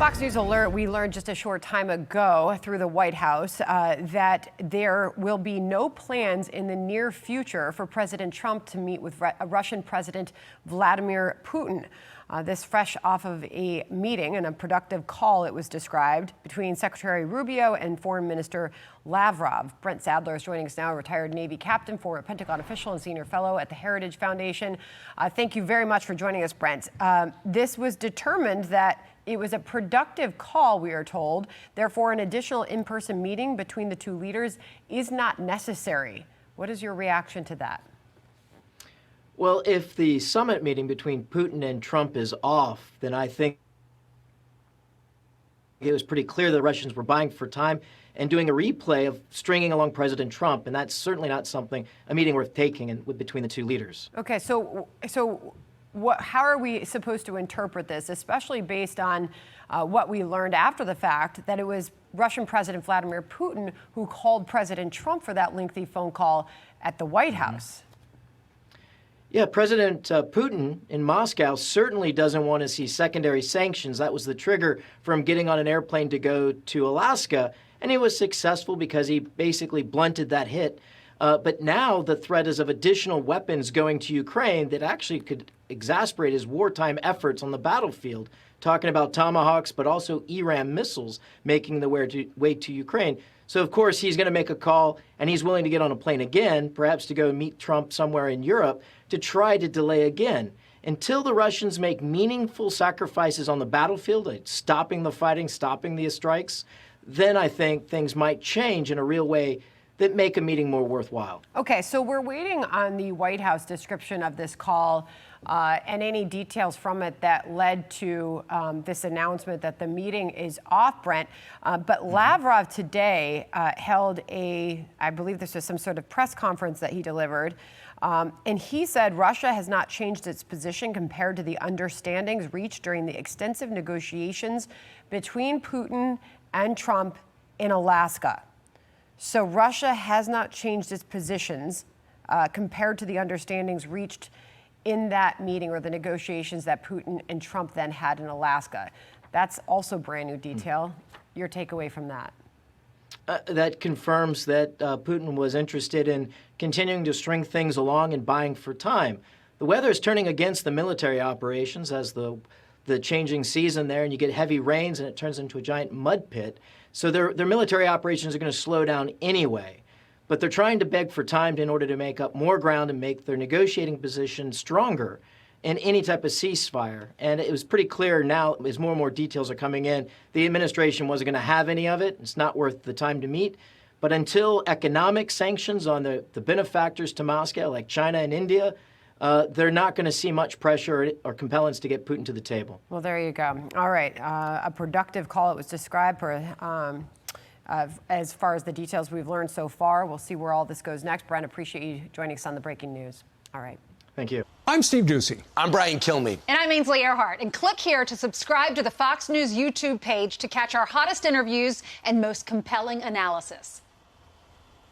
Fox News alert, we learned just a short time ago through the White House that there will be no plans in the near future for President Trump to meet with Russian President Vladimir Putin. This fresh off of a meeting and a productive call, it was described, between Secretary Rubio and Foreign Minister Lavrov. Brent Sadler is joining us now, a retired Navy captain, former Pentagon official, and senior fellow at the Heritage Foundation. Thank you very much for joining us, Brent. This was determined that it was a productive call, we are told. Therefore, an additional in-person meeting between the two leaders is not necessary. What is your reaction to that? Well, if the summit meeting between Putin and Trump is off, then I think it was pretty clear the Russians were buying for time and doing a replay of stringing along President Trump. And that's certainly not a meeting worth taking between the two leaders. Okay, so how are we supposed to interpret this, especially based on what we learned after the fact, that it was Russian President Vladimir Putin who called President Trump for that lengthy phone call at the White House? Yeah, President Putin in Moscow certainly doesn't want to see secondary sanctions. That was the trigger for him getting on an airplane to go to Alaska, and he was successful because he basically blunted that hit. But now the threat is of additional weapons going to Ukraine that actually could exasperate his wartime efforts on the battlefield, talking about Tomahawks, but also Iran missiles making the way to Ukraine. So, of course, he's going to make a call, and he's willing to get on a plane again, perhaps to go meet Trump somewhere in Europe, to try to delay again. Until the Russians make meaningful sacrifices on the battlefield, like stopping the fighting, stopping the strikes, then I think things might change in a real way that make a meeting more worthwhile. Okay, so we're waiting on the White House description of this call and any details from it that led to this announcement that the meeting is off, Brent. But Lavrov today held I believe this was some sort of press conference that he delivered. And he said Russia has not changed its position compared to the understandings reached during the extensive negotiations between Putin and Trump in Alaska. So Russia has not changed its positions compared to the understandings reached in that meeting or the negotiations that Putin and Trump then had in Alaska. That's also brand new detail. Your takeaway from that? That confirms that Putin was interested in continuing to string things along and buying for time. The weather is turning against the military operations as the changing season there, and you get heavy rains and it turns into a giant mud pit. So their military operations are going to slow down anyway. But they're trying to beg for time in order to make up more ground and make their negotiating position stronger in any type of ceasefire. And it was pretty clear now, as more and more details are coming in, the administration wasn't going to have any of it. It's not worth the time to meet. But until economic sanctions on the benefactors to Moscow, like China and India, they're not going to see much pressure or compellence to get Putin to the table. Well, there you go. All right. A productive call, it was described, as far as the details we've learned so far. We'll see where all this goes next. Brent, appreciate you joining us on the breaking news. All right. Thank you. I'm Steve Ducey. I'm Brian Kilmeade. And I'm Ainsley Earhart. And click here to subscribe to the Fox News YouTube page to catch our hottest interviews and most compelling analysis.